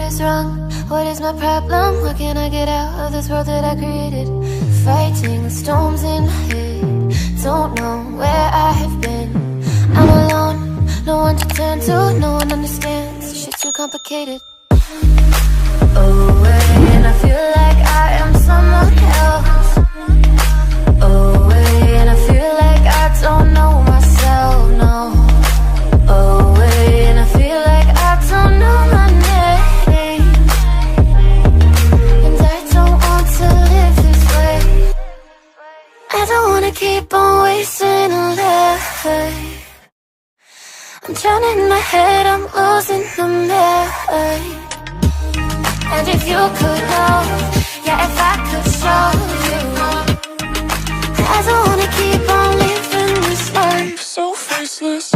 is wrong? What is my problem? How can I get out of this world that I created? Fighting the storms in my head. Don't know where I have been. I'm alone, no one to turn to. No one understands, this shit's too complicated. Away, and I feel like I am someone else. Away, and I feel like I don't know myself, no. Away, and I feel like I don't know my name. And I don't want to live this way. I don't wanna keep on wasting a life. I'm drowning in my head, I'm losing the mind. And if you could know, yeah, if I could show you, I don't wanna keep on living this life so faceless.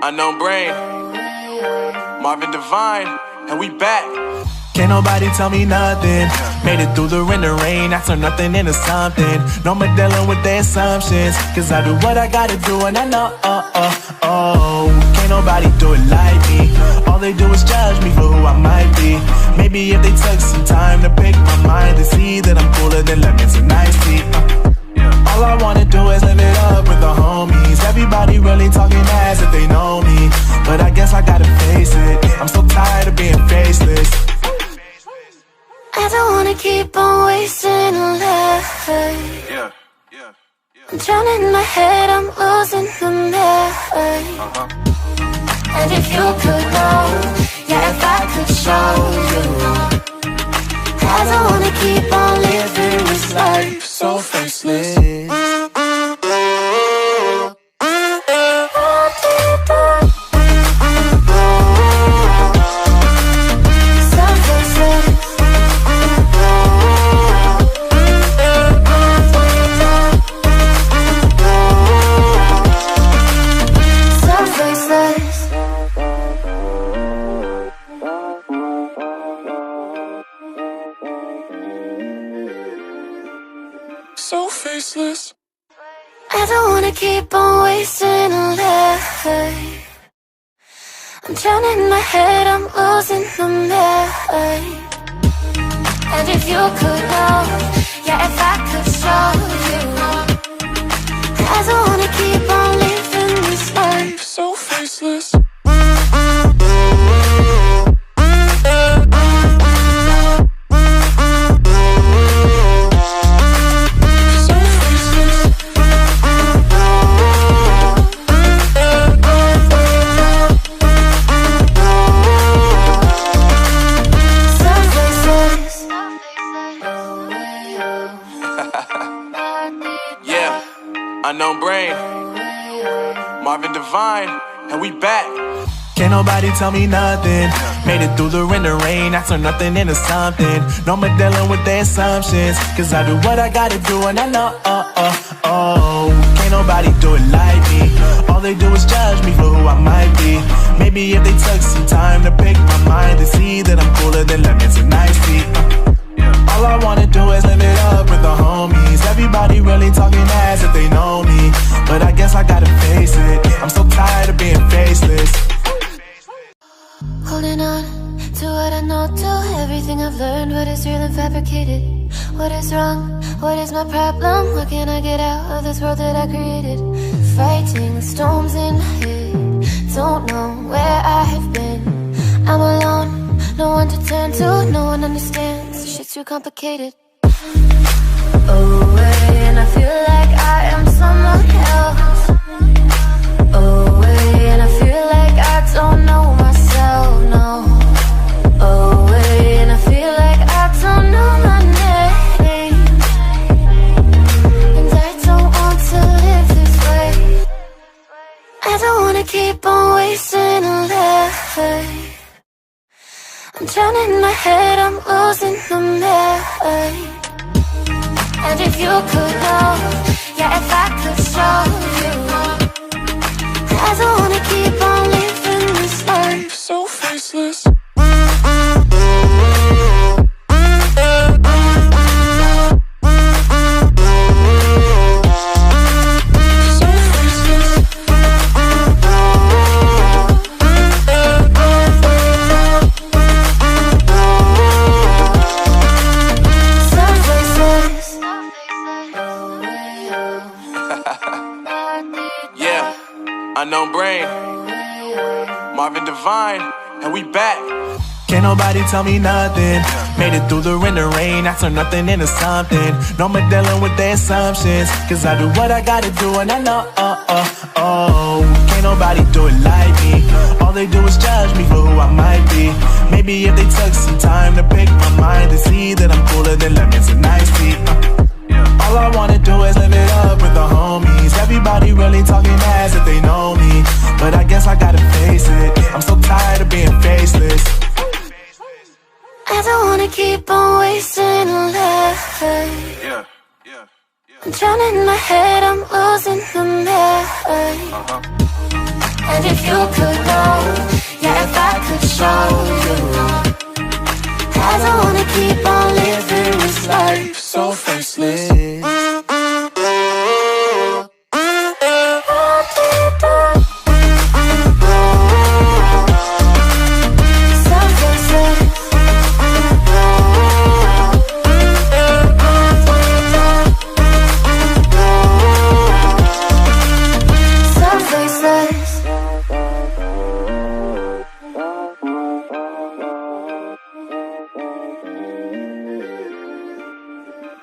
Unknown brain, Marvin Divine, and we back. Can't nobody tell me nothing. Made it through the wind and rain, I turn nothing into something. No more dealing with their assumptions, cause I do what I gotta do and I know, can't nobody do it like me. All they do is judge me for who I might be. Maybe if they took some time to pick my mind, they see that I'm cooler than lemons and iced tea. All I wanna do is live it up with the homies. Everybody really talking ass if they know me, but I guess I gotta face it. I'm so tired of being faceless. I don't wanna keep on wasting a life. I'm drowning in my head, I'm losing the mind. And if you could know, yeah, if I could show you, I don't wanna keep on living this life so faceless. So faceless. I don't wanna keep on wasting a life. I'm drowning in my head, I'm losing the mind. And if you could know, yeah, if I could show you, I don't wanna keep on living this life so faceless. Unknown brain, Marvin Divine, and we back. Can't nobody tell me nothing. Made it through the wind and rain, I turn nothing into something. No more dealing with their assumptions, cause I do what I gotta do and I know, can't nobody do it like me. All they do is judge me for who I might be. Maybe if they took some time to pick my mind, they see that I'm cooler than lemons and iced tea. All I wanna do is live it up with the homies. Everybody really talking ass if they know me, but I guess I gotta face it. I'm so tired of being faceless. Holding on to what I know, to everything I've learned, what is real and fabricated. What is wrong? What is my problem? How can I get out of this world that I created? Fighting the storms in my head. Don't know where I have been. I'm alone, no one to turn to. No one understands, this shit's too complicated. Away, and I feel like I am someone else. Away, and I feel like I don't know myself, no. Away, and I feel like I don't know my name. And I don't want to live this way. I don't wanna keep on wasting a life. I'm drowning in my head, I'm losing the mind. And if you could know, yeah, if I could show you, I don't wanna keep on living this life so faceless. Unknown Brain, Marvin Divine, and we back. Can't nobody tell me nothing. Made it through the wind and rain, I turn nothing into something. No more dealing with their assumptions, cause I do what I gotta do and I know, can't nobody do it like me. All they do is judge me for who I might be. Maybe if they took some time to pick my mind, to see that I'm cooler than lemons and iced tea. All I wanna do is live it up with the homies. Everybody really talking as if they know me, but I guess I gotta face it, I'm so tired of being faceless. I don't wanna keep on wasting life. I'm drowning in my head, I'm losing the mind. And if you could know, yeah, if I could show you, I don't wanna keep on living this life so faceless.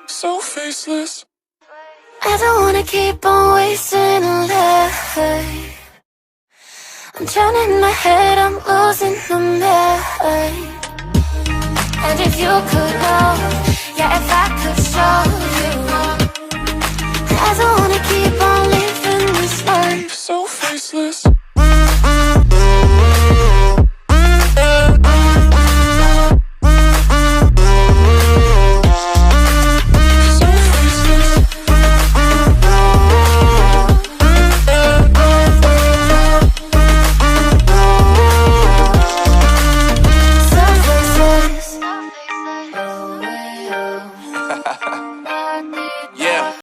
So faceless. I don't wanna keep on wasting life. I'm drowning in my head, I'm losing the mind. And if you could know, yeah, if I